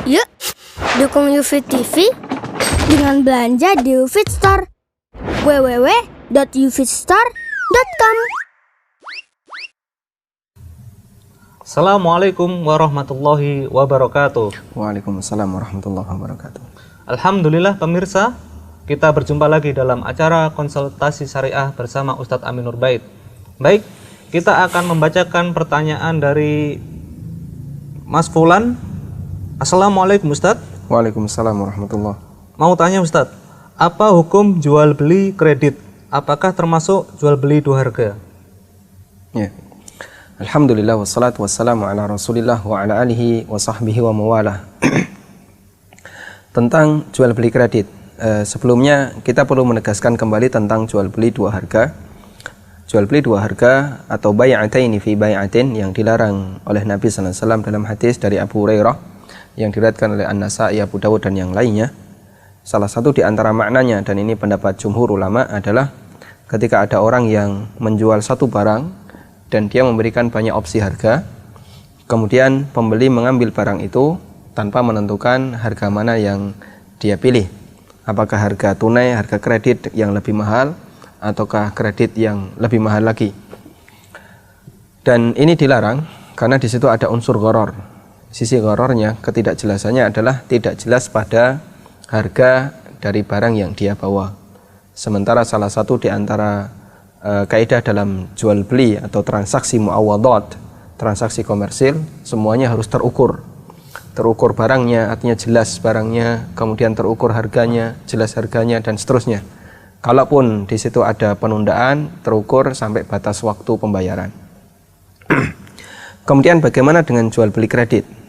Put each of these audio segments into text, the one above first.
Yuk, dukung UFIT TV dengan belanja di UFIT Store. www.ufitstore.com. Assalamualaikum warahmatullahi wabarakatuh. Waalaikumsalam warahmatullahi wabarakatuh. Alhamdulillah pemirsa, kita berjumpa lagi dalam acara konsultasi syariah bersama Ustadz Aminur Bait. Baik, kita akan membacakan pertanyaan dari Mas Fulan. Assalamualaikum Ustadz. Waalaikumsalam warahmatullahi. Mau tanya Ustadz, apa hukum jual beli kredit? Apakah termasuk jual beli dua harga? Ya. Alhamdulillah wassalatu wassalamu ala Rasulillah wa ala alihi wa sahbihi wa mawalah. Tentang jual beli kredit. Sebelumnya kita perlu menegaskan kembali tentang jual beli dua harga. Jual beli dua harga atau bai'ataini fi bai'atin yang dilarang oleh Nabi sallallahu alaihi wasallam dalam hadis dari Abu Hurairah yang diriwayatkan oleh An-Nasa'i, Abu Dawud dan yang lainnya. Salah satu di antara maknanya, dan ini pendapat jumhur ulama, adalah ketika ada orang yang menjual satu barang dan dia memberikan banyak opsi harga, kemudian pembeli mengambil barang itu tanpa menentukan harga mana yang dia pilih. Apakah harga tunai, harga kredit yang lebih mahal, ataukah kredit yang lebih mahal lagi. Dan ini dilarang karena di situ ada unsur gharar. Sisi gharornya, ketidakjelasannya adalah tidak jelas pada harga dari barang yang dia bawa. Sementara salah satu di antara kaidah dalam jual beli atau transaksi muawadhat, transaksi komersil, semuanya harus terukur. Terukur barangnya, artinya jelas barangnya, kemudian terukur harganya, jelas harganya, dan seterusnya. Kalaupun di situ ada penundaan, terukur sampai batas waktu pembayaran. Kemudian bagaimana dengan jual beli kredit?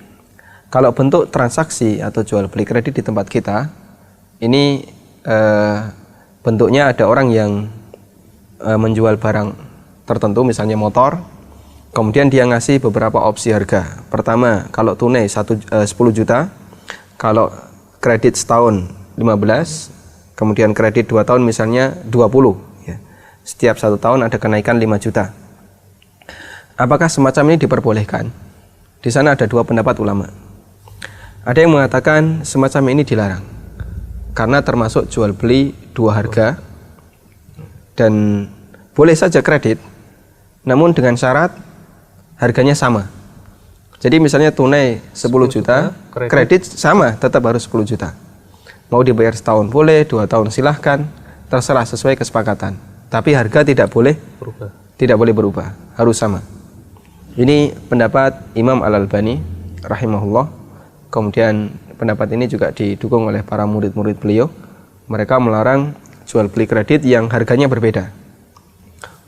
Kalau bentuk transaksi atau jual beli kredit di tempat kita, ini bentuknya ada orang yang menjual barang tertentu, misalnya motor, kemudian dia ngasih beberapa opsi harga. Pertama, kalau tunai 10 juta, kalau kredit setahun 15, kemudian kredit 2 tahun misalnya 20. Ya. Setiap 1 tahun ada kenaikan 5 juta. Apakah semacam ini diperbolehkan? Di sana ada dua pendapat ulama. Ada yang mengatakan semacam ini dilarang karena termasuk jual beli dua harga dan boleh saja kredit, namun dengan syarat harganya sama. Jadi misalnya tunai 10 juta, kredit sama, tetap harus 10 juta. Mau dibayar setahun boleh, 2 tahun silahkan, terserah sesuai kesepakatan. Tapi harga tidak boleh berubah, harus sama. Ini pendapat Imam Al-Albani rahimahullah. Kemudian pendapat ini juga didukung oleh para murid-murid beliau. Mereka melarang jual beli kredit yang harganya berbeda.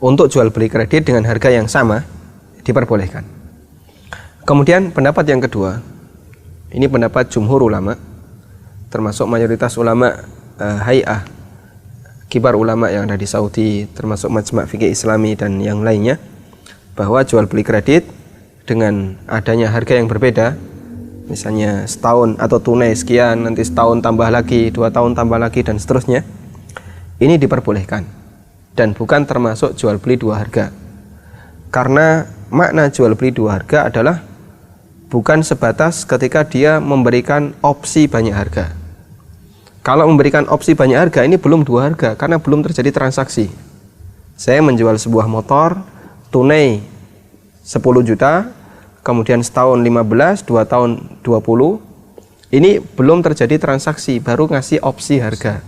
Untuk jual beli kredit dengan harga yang sama diperbolehkan. Kemudian pendapat yang kedua, ini pendapat jumhur ulama, termasuk mayoritas ulama hay'ah kibar ulama yang ada di Saudi, termasuk Majma' Fiqih Islami dan yang lainnya, bahwa jual beli kredit dengan adanya harga yang berbeda, misalnya setahun atau tunai sekian, nanti setahun tambah lagi, 2 tahun tambah lagi, dan seterusnya, ini diperbolehkan dan bukan termasuk jual beli dua harga. Karena makna jual beli dua harga adalah bukan sebatas ketika dia memberikan opsi banyak harga. Kalau memberikan opsi banyak harga, ini belum dua harga karena belum terjadi transaksi. Saya menjual sebuah motor tunai 10 juta, kemudian setahun 15, 2 tahun 20, ini belum terjadi transaksi, baru ngasih opsi harga.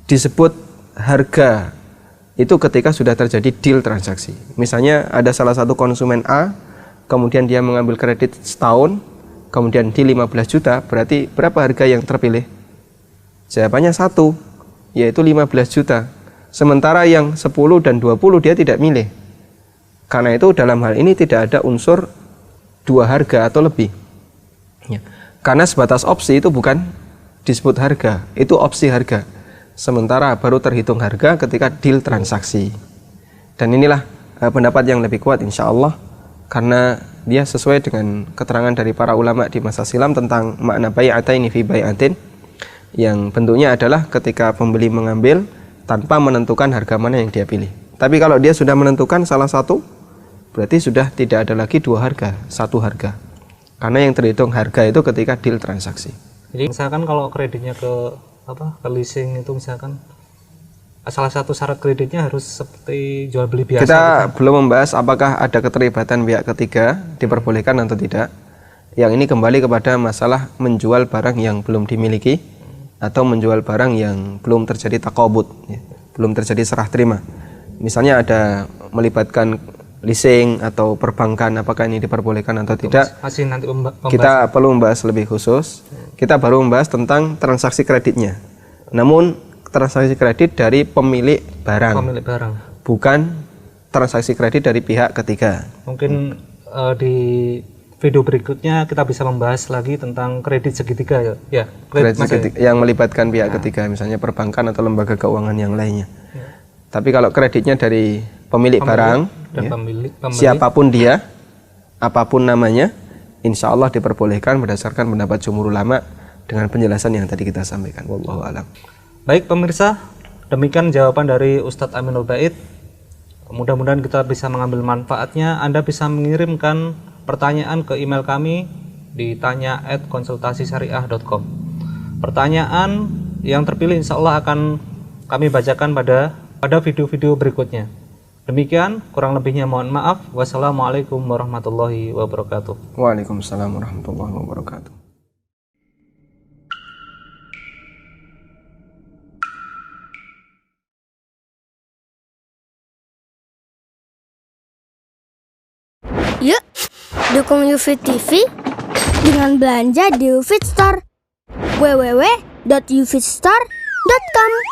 Disebut harga itu ketika sudah terjadi deal transaksi. Misalnya ada salah satu konsumen A, kemudian dia mengambil kredit setahun, kemudian di 15 juta, berarti berapa harga yang terpilih? Jawabannya 1, yaitu 15 juta. Sementara yang 10 dan 20 dia tidak milih. Karena itu dalam hal ini tidak ada unsur dua harga atau lebih ya. Karena sebatas opsi itu bukan disebut harga, itu opsi harga. Sementara baru terhitung harga ketika deal transaksi. Dan inilah pendapat yang lebih kuat insya Allah, karena dia sesuai dengan keterangan dari para ulama di masa silam tentang makna bai'ataini fi bai'atin, yang bentuknya adalah ketika pembeli mengambil tanpa menentukan harga mana yang dia pilih. Tapi kalau dia sudah menentukan salah satu, berarti sudah tidak ada lagi dua harga, satu harga. Karena yang terhitung harga itu ketika deal transaksi. Jadi misalkan kalau kreditnya ke leasing itu misalkan salah satu syarat kreditnya harus seperti jual beli biasa. Kita gitu. belum membahas apakah ada keterlibatan pihak ketiga diperbolehkan atau tidak. Yang ini kembali kepada masalah menjual barang yang belum dimiliki atau menjual barang yang belum terjadi takobut, ya, belum terjadi serah terima. Misalnya ada melibatkan leasing atau perbankan, apakah ini diperbolehkan atau tidak? Masih nanti Kita perlu membahas lebih khusus. Kita baru membahas tentang transaksi kreditnya. Namun transaksi kredit dari pemilik barang, bukan transaksi kredit dari pihak ketiga. Mungkin di video berikutnya kita bisa membahas lagi tentang kredit segitiga ya. Kredit segitiga yang melibatkan pihak ketiga, misalnya perbankan atau lembaga keuangan yang lainnya. Tapi kalau kreditnya dari pemilik barang, dan ya, pemilik, siapapun dia, apapun namanya, insya Allah diperbolehkan berdasarkan pendapat jumhur ulama dengan penjelasan yang tadi kita sampaikan. Wallahu a'lam. Baik pemirsa, demikian jawaban dari Ustadz Aminul Bait. Mudah-mudahan kita bisa mengambil manfaatnya. Anda bisa mengirimkan pertanyaan ke email kami di tanya@konsultasisyariah.com. Pertanyaan yang terpilih insya Allah akan kami bacakan pada video-video berikutnya. Demikian, kurang lebihnya mohon maaf. Wassalamualaikum warahmatullahi wabarakatuh. Waalaikumsalam warahmatullahi wabarakatuh. Yuk, dukung UFIT TV dengan belanja di UFIT Store. www.ufitstore.com